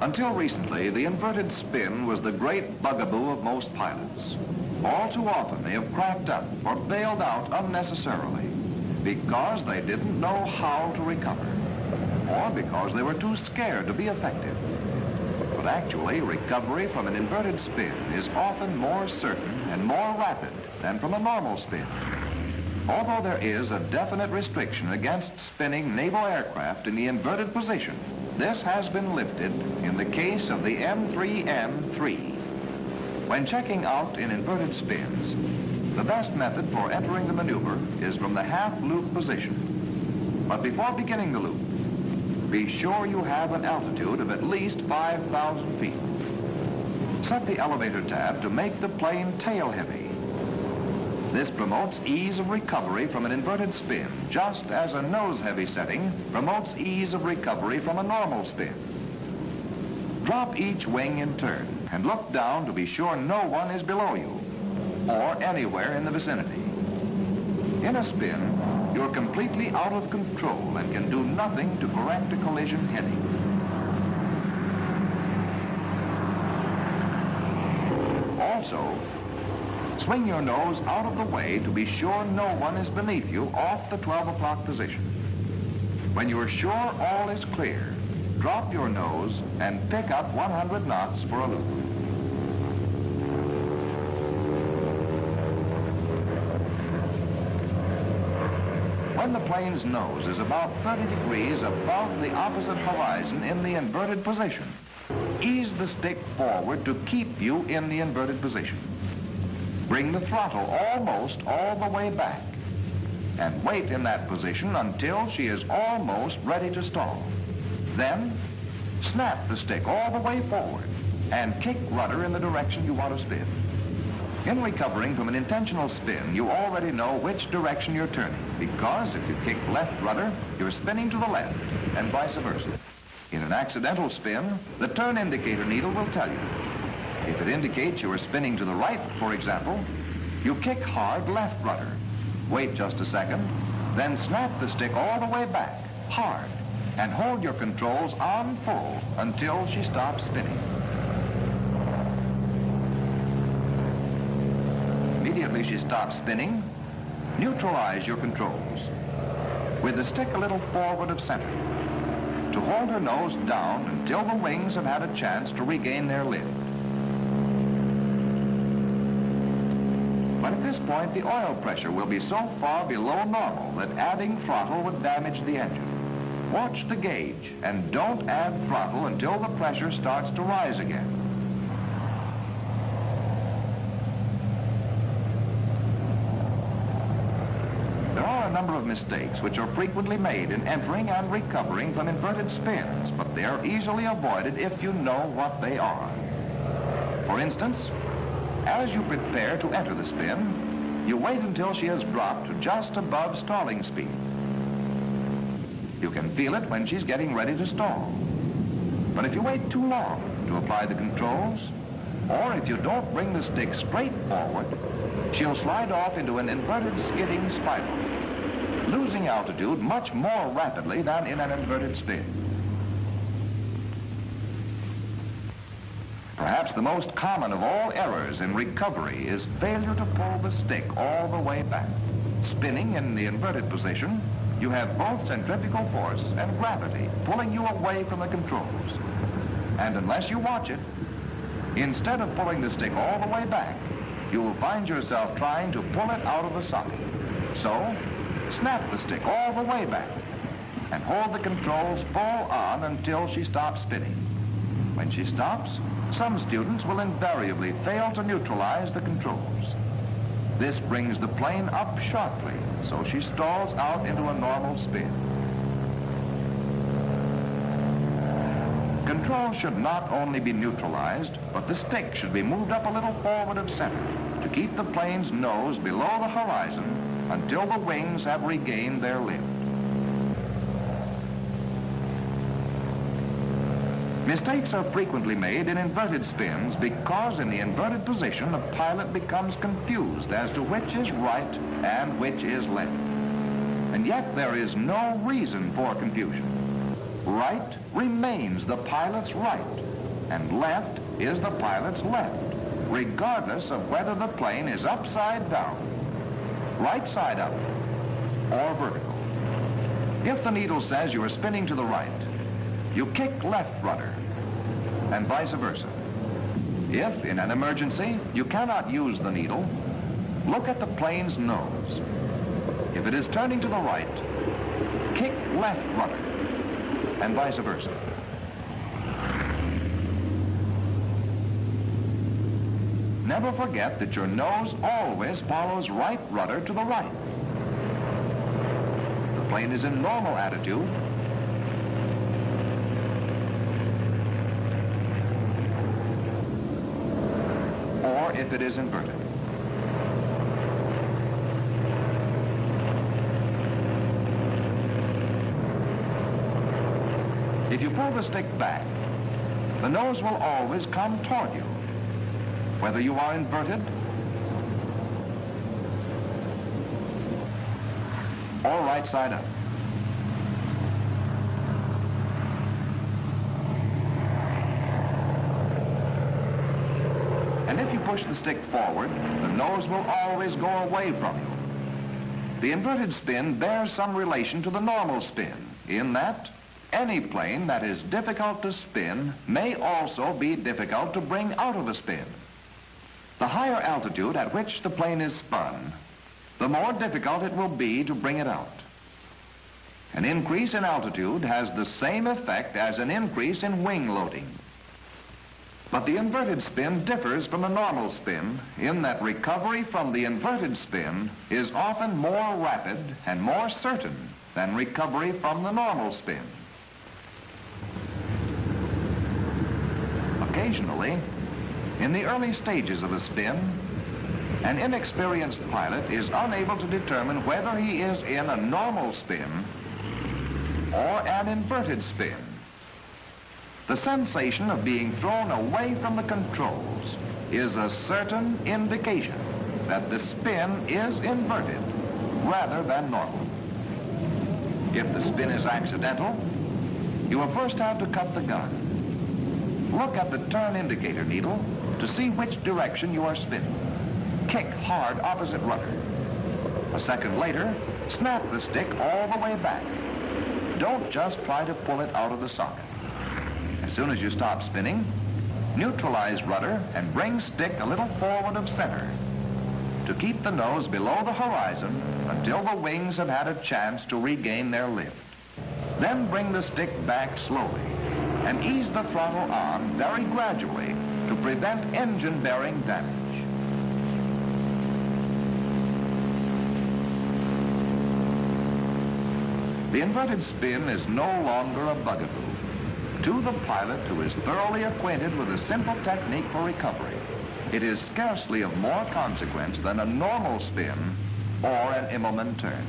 Until recently, the inverted spin was the great bugaboo of most pilots. All too often, they have cracked up or bailed out unnecessarily because they didn't know how to recover, or because they were too scared to be effective. But actually, recovery from an inverted spin is often more certain and more rapid than from a normal spin. Although there is a definite restriction against spinning naval aircraft in the inverted position, this has been lifted in the case of the M3M3. When checking out in inverted spins, the best method for entering the maneuver is from the half-loop position. But before beginning the loop, be sure you have an altitude of at least 5,000 feet. Set the elevator tab to make the plane tail heavy. This promotes ease of recovery from an inverted spin, just as a nose-heavy setting promotes ease of recovery from a normal spin. Drop each wing in turn and look down to be sure no one is below you or anywhere in the vicinity. In a spin, you're completely out of control and can do nothing to correct a collision heading. Also, swing your nose out of the way to be sure no one is beneath you off the 12 o'clock position. When you're sure all is clear, drop your nose and pick up 100 knots for a loop. When the plane's nose is about 30 degrees above the opposite horizon in the inverted position, ease the stick forward to keep you in the inverted position. Bring the throttle almost all the way back and wait in that position until she is almost ready to stall. Then, snap the stick all the way forward and kick rudder in the direction you want to spin. In recovering from an intentional spin, you already know which direction you're turning, because if you kick left rudder, you're spinning to the left, and vice versa. In an accidental spin, the turn indicator needle will tell you. If it indicates you are spinning to the right, for example, you kick hard left rudder. Wait just a second, then snap the stick all the way back, hard, and hold your controls on full until she stops spinning. Immediately she stops spinning, neutralize your controls. With the stick a little forward of center, to hold her nose down until the wings have had a chance to regain their lift. But at this point, the oil pressure will be so far below normal that adding throttle would damage the engine. Watch the gauge and don't add throttle until the pressure starts to rise again. There are a number of mistakes which are frequently made in entering and recovering from inverted spins, but they are easily avoided if you know what they are. For instance, as you prepare to enter the spin, you wait until she has dropped to just above stalling speed. You can feel it when she's getting ready to stall. But if you wait too long to apply the controls, or if you don't bring the stick straight forward, she'll slide off into an inverted skidding spiral, losing altitude much more rapidly than in an inverted spin. Perhaps the most common of all errors in recovery is failure to pull the stick all the way back. Spinning in the inverted position, you have both centrifugal force and gravity pulling you away from the controls. And unless you watch it, instead of pulling the stick all the way back, you will find yourself trying to pull it out of the socket. So, snap the stick all the way back and hold the controls full on until she stops spinning. When she stops, some students will invariably fail to neutralize the controls. This brings the plane up sharply, so she stalls out into a normal spin. Control should not only be neutralized, but the stick should be moved up a little forward of center to keep the plane's nose below the horizon until the wings have regained their lift. Mistakes are frequently made in inverted spins because in the inverted position, the pilot becomes confused as to which is right and which is left. And yet there is no reason for confusion. Right remains the pilot's right, and left is the pilot's left, regardless of whether the plane is upside down, right side up, or vertical. If the needle says you are spinning to the right, you kick left rudder, and vice versa. If, in an emergency, you cannot use the needle, look at the plane's nose. If it is turning to the right, kick left rudder, and vice versa. Never forget that your nose always follows right rudder to the right. The plane is in normal attitude. Or if it is inverted. If you pull the stick back, the nose will always come toward you, whether you are inverted or right side up. And if you push the stick forward, the nose will always go away from you. The inverted spin bears some relation to the normal spin, in that any plane that is difficult to spin may also be difficult to bring out of a spin. The higher altitude at which the plane is spun, the more difficult it will be to bring it out. An increase in altitude has the same effect as an increase in wing loading. But the inverted spin differs from the normal spin in that recovery from the inverted spin is often more rapid and more certain than recovery from the normal spin. Occasionally, in the early stages of a spin, an inexperienced pilot is unable to determine whether he is in a normal spin or an inverted spin. The sensation of being thrown away from the controls is a certain indication that the spin is inverted rather than normal. If the spin is accidental, you will first have to cut the gun. Look at the turn indicator needle to see which direction you are spinning. Kick hard opposite rudder. A second later, snap the stick all the way back. Don't just try to pull it out of the socket. As soon as you stop spinning, neutralize rudder and bring stick a little forward of center to keep the nose below the horizon until the wings have had a chance to regain their lift. Then bring the stick back slowly and ease the throttle on very gradually to prevent engine bearing damage. The inverted spin is no longer a bugaboo to the pilot who is thoroughly acquainted with a simple technique for recovery. It is scarcely of more consequence than a normal spin or an Immelman turn.